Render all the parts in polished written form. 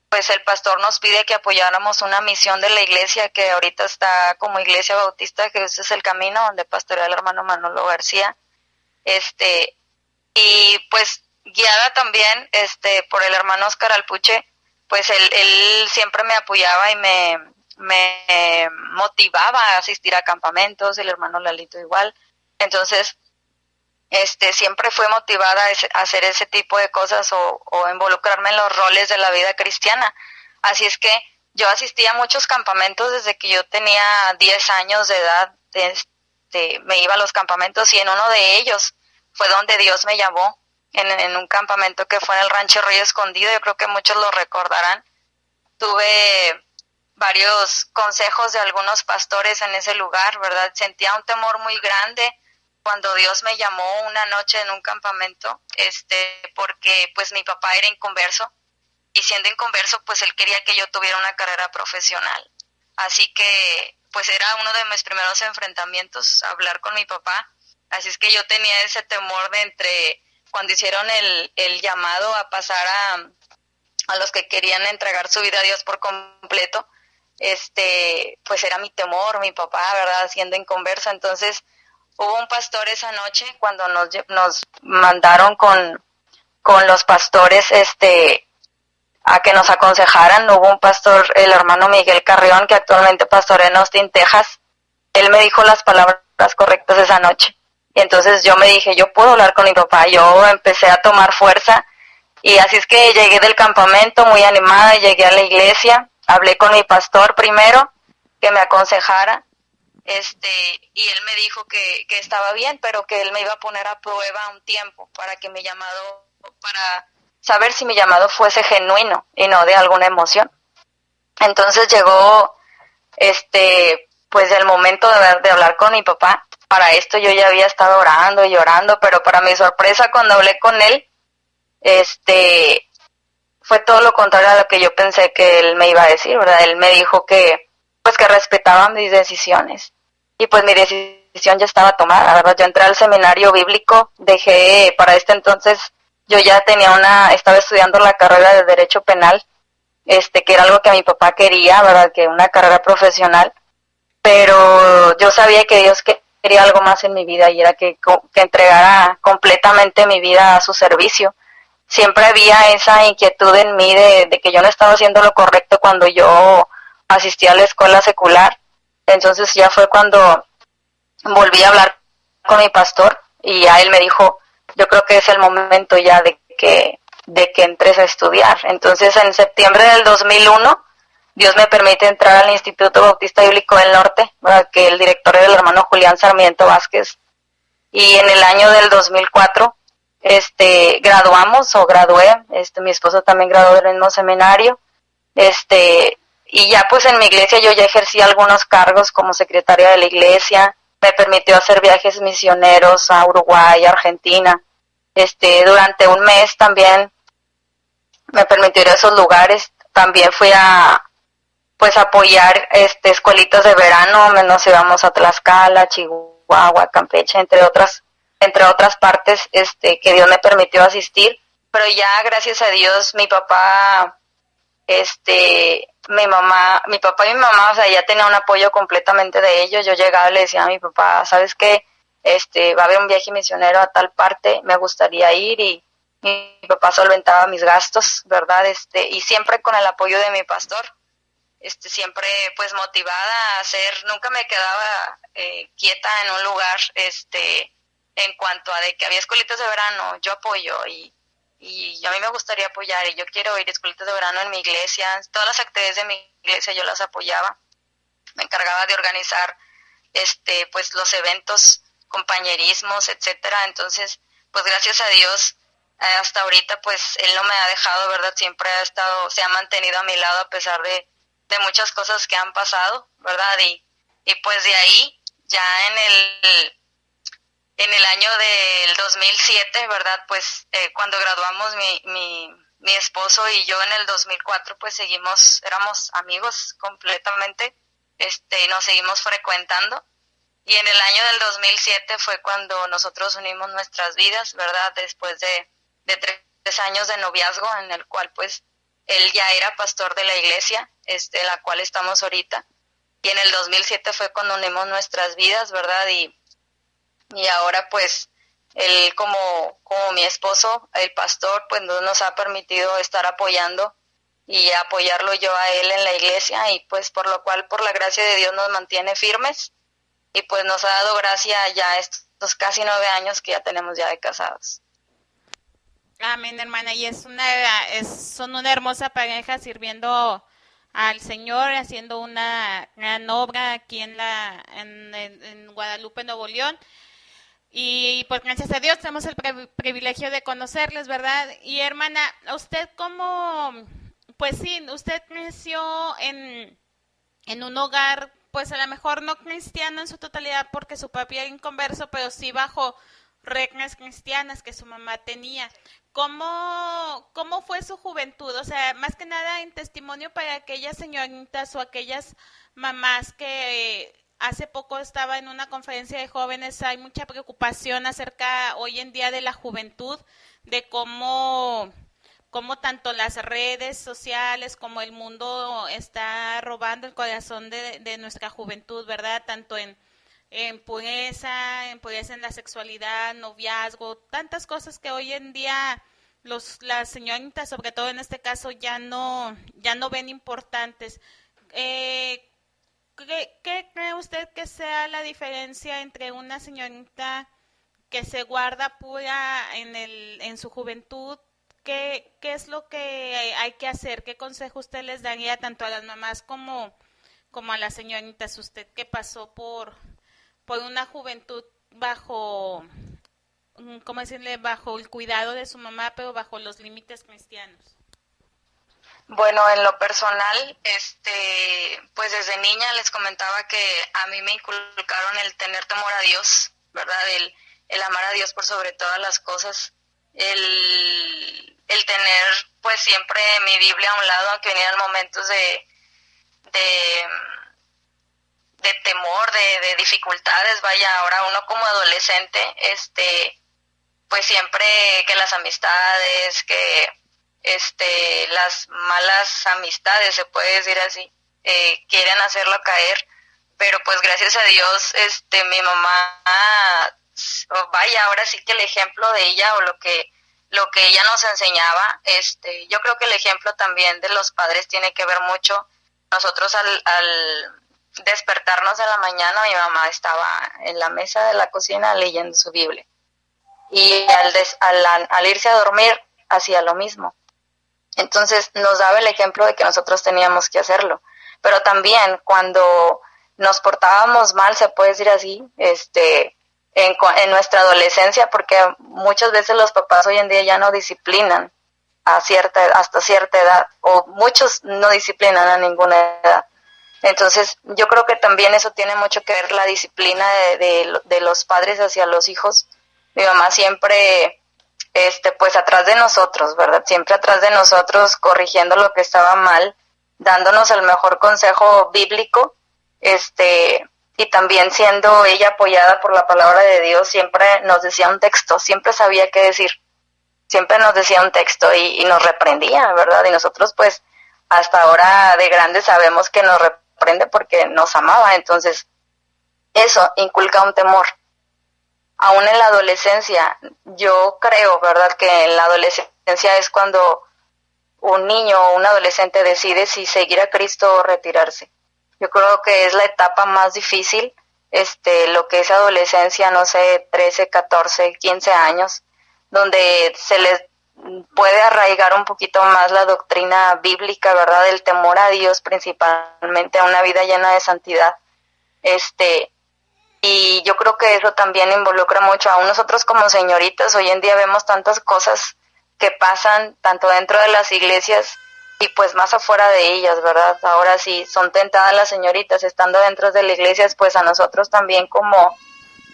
pues el pastor nos pide que apoyáramos una misión de la iglesia que ahorita está como Iglesia Bautista, que ese es el camino, donde pastorea el hermano Manolo García. Y pues guiada también por el hermano Oscar Alpuche, pues él siempre me apoyaba y me motivaba a asistir a campamentos, el hermano Lalito igual. Entonces, siempre fue motivada a hacer ese tipo de cosas o involucrarme en los roles de la vida cristiana. Así es que yo asistía a muchos campamentos desde que yo tenía 10 años de edad. Me iba a los campamentos y en uno de ellos fue donde Dios me llamó, en un campamento que fue en el Rancho Río Escondido. Yo creo que muchos lo recordarán. Tuve varios consejos de algunos pastores en ese lugar, ¿verdad? Sentía un temor muy grande cuando Dios me llamó una noche en un campamento, porque pues mi papá era inconverso, y siendo inconverso, pues él quería que yo tuviera una carrera profesional. Así que pues era uno de mis primeros enfrentamientos, hablar con mi papá. Así es que yo tenía ese temor de cuando hicieron el llamado a pasar a los que querían entregar su vida a Dios por completo, pues era mi temor, mi papá, ¿verdad?, siendo inconverso. Entonces hubo un pastor esa noche cuando nos mandaron con los pastores a que nos aconsejaran. Hubo un pastor, el hermano Miguel Carrión, que actualmente pastorea en Austin, Texas. Él me dijo las palabras correctas esa noche. Y entonces yo me dije, yo puedo hablar con mi papá. Yo empecé a tomar fuerza. Y así es que llegué del campamento muy animada, llegué a la iglesia, hablé con mi pastor primero, que me aconsejara, y él me dijo que estaba bien, pero que él me iba a poner a prueba un tiempo para saber si mi llamado fuese genuino y no de alguna emoción. Entonces llegó, pues el momento de hablar con mi papá. Para esto yo ya había estado orando y llorando, pero para mi sorpresa, cuando hablé con él, fue todo lo contrario a lo que yo pensé que él me iba a decir, ¿verdad? Él me dijo que respetaba mis decisiones, y pues mi decisión ya estaba tomada, ¿verdad? Yo entré al seminario bíblico, para este entonces, yo ya estaba estudiando la carrera de Derecho Penal, que era algo que mi papá quería, ¿verdad? Que una carrera profesional, pero yo sabía que Dios quería algo más en mi vida, y era que entregara completamente mi vida a su servicio. Siempre había esa inquietud en mí de que yo no estaba haciendo lo correcto cuando yo asistía a la escuela secular. Entonces ya fue cuando volví a hablar con mi pastor, y a él me dijo, yo creo que es el momento ya de que entres a estudiar. Entonces en septiembre del 2001 Dios me permite entrar al Instituto Bautista Bíblico del Norte, ¿verdad?, que el director era el hermano Julián Sarmiento Vázquez. Y en el año del 2004 gradué, mi esposo también graduó del mismo seminario, y ya pues en mi iglesia yo ya ejercí algunos cargos como secretaria de la iglesia. Me permitió hacer viajes misioneros a Uruguay, Argentina. Durante un mes también me permitió ir a esos lugares. También fui a apoyar escuelitas de verano. Nos íbamos a Tlaxcala, Chihuahua, Campeche, entre otras partes que Dios me permitió asistir. Pero ya gracias a Dios mi papá, mi papá y mi mamá, o sea, ya tenía un apoyo completamente de ellos. Yo llegaba y le decía a mi papá, ¿sabes qué? Va a haber un viaje misionero a tal parte, me gustaría ir, y mi papá solventaba mis gastos, ¿verdad? Y siempre con el apoyo de mi pastor, siempre pues motivada a hacer, nunca me quedaba quieta en un lugar, en cuanto a de que había escuelitas de verano, yo apoyo, y a mí me gustaría apoyar, y yo quiero ir a escuelitas de verano en mi iglesia. Todas las actividades de mi iglesia yo las apoyaba. Me encargaba de organizar pues los eventos, compañerismos, etcétera. Entonces, pues gracias a Dios, hasta ahorita pues él no me ha dejado, ¿verdad? Siempre se ha mantenido a mi lado a pesar de muchas cosas que han pasado, ¿verdad? Y pues de ahí, ya en el año del 2007, ¿verdad? Pues cuando graduamos mi esposo y yo en el 2004, pues éramos amigos completamente, nos seguimos frecuentando. Y en el año del 2007 fue cuando nosotros unimos nuestras vidas, ¿verdad? Después de 3 años de noviazgo, en el cual pues él ya era pastor de la iglesia, la cual estamos ahorita, y en el 2007 fue cuando unimos nuestras vidas, ¿verdad? Y ahora pues él como mi esposo, el pastor, pues nos ha permitido estar apoyando y apoyarlo yo a él en la iglesia, y pues por lo cual, por la gracia de Dios, nos mantiene firmes, y pues nos ha dado gracia ya estos casi 9 años que ya tenemos ya de casados. Amén, hermana, y son una hermosa pareja sirviendo al Señor, haciendo una gran obra aquí en Guadalupe, Nuevo León. Y pues gracias a Dios tenemos el privilegio de conocerles, ¿verdad? Y hermana, usted pues sí, usted creció en un hogar, pues a lo mejor no cristiano en su totalidad porque su papi era inconverso, pero sí bajo reglas cristianas que su mamá tenía. ¿Cómo fue su juventud? O sea, más que nada en testimonio para aquellas señoritas o aquellas mamás que hace poco estaba en una conferencia de jóvenes, hay mucha preocupación acerca hoy en día de la juventud, de cómo tanto las redes sociales como el mundo está robando el corazón de nuestra juventud, ¿verdad? Tanto en pureza en la sexualidad, noviazgo, tantas cosas que hoy en día las señoritas, sobre todo en este caso, ya no ven importantes. ¿Qué cree usted que sea la diferencia entre una señorita que se guarda pura en su juventud? ¿Qué es lo que hay que hacer? ¿Qué consejo usted les daría tanto a las mamás como a las señoritas? Usted que pasó por una juventud bajo, ¿cómo decirle? Bajo el cuidado de su mamá, pero bajo los límites cristianos. Bueno, en lo personal, pues desde niña les comentaba que a mí me inculcaron el tener temor a Dios, ¿verdad? El amar a Dios por sobre todas las cosas, el tener pues siempre mi Biblia a un lado, aunque vinieran momentos de, de temor, de dificultades, vaya, ahora uno como adolescente, pues siempre que las amistades, que las malas amistades, se puede decir así, quieren hacerlo caer, pero pues gracias a Dios, mi mamá, vaya, ahora sí que el ejemplo de ella o lo que ella nos enseñaba, yo creo que el ejemplo también de los padres tiene que ver mucho. Nosotros al despertarnos en la mañana, mi mamá estaba en la mesa de la cocina leyendo su Biblia, y al irse a dormir hacía lo mismo. Entonces nos daba el ejemplo de que nosotros teníamos que hacerlo. Pero también cuando nos portábamos mal, se puede decir así, en nuestra adolescencia, porque muchas veces los papás hoy en día ya no disciplinan hasta cierta edad, o muchos no disciplinan a ninguna edad. Entonces yo creo que también eso tiene mucho que ver, la disciplina de los padres hacia los hijos. Mi mamá siempre pues atrás de nosotros, ¿verdad? Siempre atrás de nosotros, corrigiendo lo que estaba mal, dándonos el mejor consejo bíblico, y también siendo ella apoyada por la palabra de Dios, siempre nos decía un texto, siempre sabía qué decir, siempre nos decía un texto y nos reprendía, ¿verdad? Y nosotros pues hasta ahora de grandes sabemos que nos reprende porque nos amaba, entonces eso inculca un temor. Aún en la adolescencia, yo creo, ¿verdad?, que en la adolescencia es cuando un niño o un adolescente decide si seguir a Cristo o retirarse. Yo creo que es la etapa más difícil, lo que es adolescencia, no sé, 13, 14, 15 años, donde se les puede arraigar un poquito más la doctrina bíblica, ¿verdad?, el temor a Dios, principalmente a una vida llena de santidad. Y yo creo que eso también involucra mucho a nosotros como señoritas. Hoy en día vemos tantas cosas que pasan tanto dentro de las iglesias y pues más afuera de ellas, ¿verdad? Ahora sí, son tentadas las señoritas estando dentro de las iglesias, pues a nosotros también como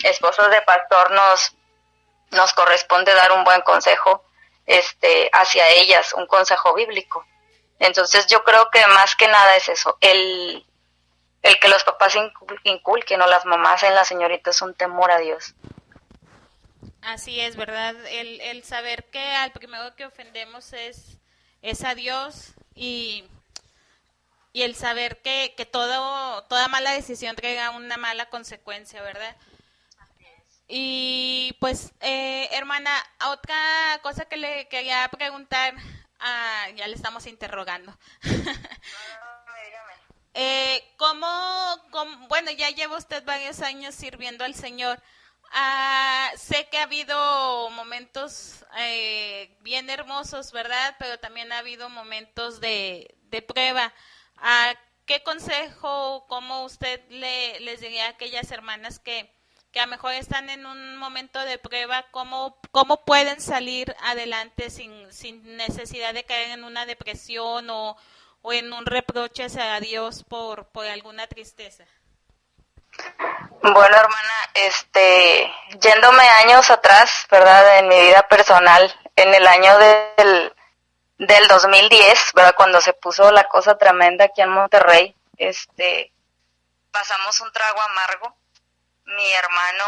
esposos de pastor nos corresponde dar un buen consejo hacia ellas, un consejo bíblico. Entonces yo creo que más que nada es eso, el que los papás inculquen o las mamás en las señoritas un temor a Dios. Así es, ¿verdad? El saber que al primero que ofendemos es a Dios, y el saber que toda mala decisión traiga una mala consecuencia, ¿verdad? Y pues, hermana, otra cosa que le quería preguntar, ya le estamos interrogando. Bueno, ya lleva usted varios años sirviendo al Señor. Sé que ha habido momentos bien hermosos, ¿verdad? Pero también ha habido momentos de prueba. ¿Qué consejo, cómo usted les diría a aquellas hermanas que a lo mejor están en un momento de prueba, cómo pueden salir adelante sin necesidad de caer en una depresión o en un reproche hacia Dios por alguna tristeza? Bueno, hermana, yéndome años atrás, ¿verdad? En mi vida personal, en el año del 2010, ¿verdad? Cuando se puso la cosa tremenda aquí en Monterrey, pasamos un trago amargo. Mi hermano,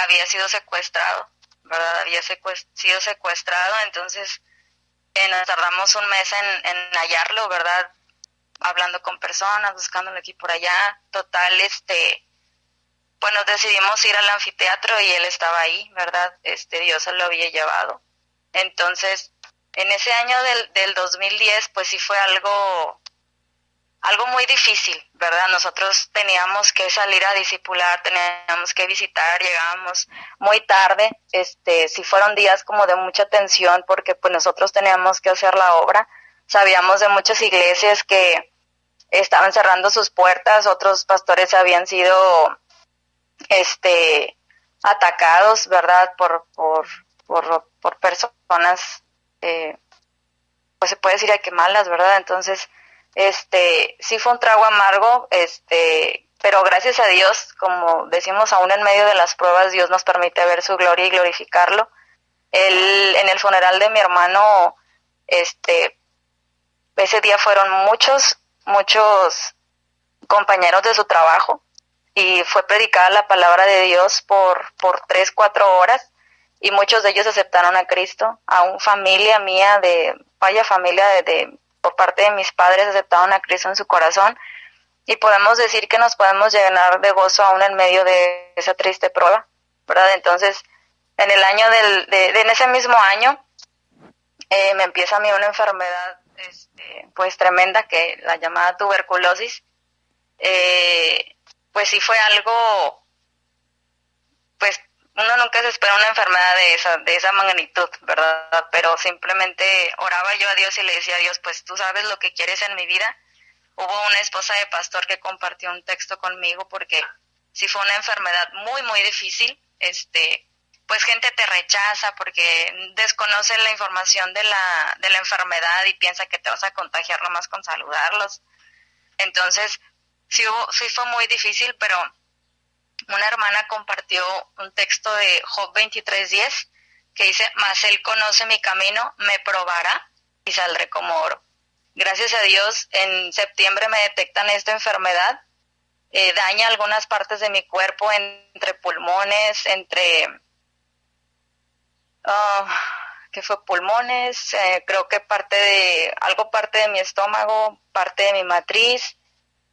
había sido secuestrado, ¿verdad? Sido secuestrado, entonces nos tardamos un mes en hallarlo, ¿verdad? Hablando con personas, buscándolo aquí por allá. Total, bueno, decidimos ir al anfiteatro y él estaba ahí, ¿verdad? Dios se lo había llevado. Entonces, en ese año del 2010, pues sí fue algo muy difícil, ¿verdad? Nosotros teníamos que salir a discipular, teníamos que visitar, llegábamos muy tarde, sí fueron días como de mucha tensión porque pues nosotros teníamos que hacer la obra. Sabíamos de muchas iglesias que estaban cerrando sus puertas, otros pastores habían sido atacados, ¿verdad? Por personas, pues se puede decir que malas, ¿verdad? Entonces, sí fue un trago amargo, pero gracias a Dios, como decimos, aún en medio de las pruebas, Dios nos permite ver su gloria y glorificarlo. En el funeral de mi hermano, ese día fueron muchos compañeros de su trabajo y fue predicada la palabra de Dios por 3-4 horas y muchos de ellos aceptaron a Cristo. Aún familia mía, familia por parte de mis padres aceptaron a Cristo en su corazón y podemos decir que nos podemos llenar de gozo aún en medio de esa triste prueba, ¿verdad? Entonces, en ese mismo año me empieza a mí una enfermedad pues tremenda, que la llamada tuberculosis. Pues sí fue algo, pues uno nunca se espera una enfermedad de esa magnitud, ¿verdad? Pero simplemente oraba yo a Dios y le decía a Dios, pues tú sabes lo que quieres en mi vida. Hubo una esposa de pastor que compartió un texto conmigo porque sí fue una enfermedad muy, muy difícil. Pues gente te rechaza porque desconoce la información de la enfermedad y piensa que te vas a contagiar nomás con saludarlos. Entonces, sí fue muy difícil, pero una hermana compartió un texto de Job 23:10 que dice, mas él conoce mi camino, me probará y saldré como oro. Gracias a Dios, en septiembre me detectan esta enfermedad, daña algunas partes de mi cuerpo, entre pulmones, que fue pulmones, creo que parte de mi estómago, parte de mi matriz.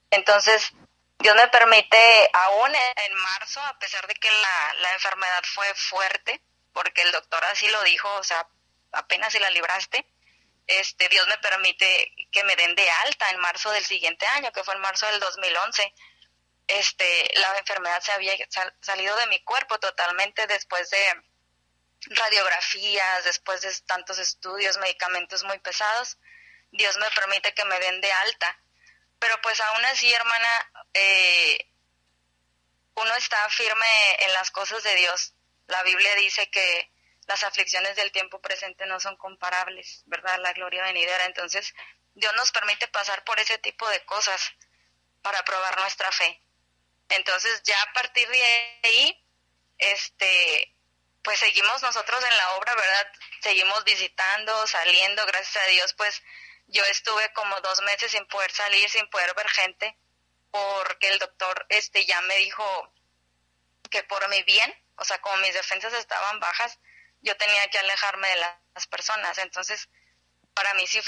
Entonces, Dios me permite, aún en marzo, a pesar de que la enfermedad fue fuerte, porque el doctor así lo dijo, o sea, apenas si la libraste, Dios me permite que me den de alta en marzo del siguiente año, que fue en marzo del 2011. La enfermedad se había salido de mi cuerpo totalmente después de radiografías, después de tantos estudios, medicamentos muy pesados. Dios me permite que me den de alta. Pero pues aún así, hermana, uno está firme en las cosas de Dios. La Biblia dice que las aflicciones del tiempo presente no son comparables, ¿verdad? La gloria venidera. Entonces, Dios nos permite pasar por ese tipo de cosas para probar nuestra fe. Entonces, ya a partir de ahí, pues seguimos nosotros en la obra, ¿verdad? Seguimos visitando, saliendo, gracias a Dios, pues yo estuve como 2 meses sin poder salir, sin poder ver gente, porque el doctor ya me dijo que por mi bien, o sea, como mis defensas estaban bajas, yo tenía que alejarme de las personas. Entonces, para mí sí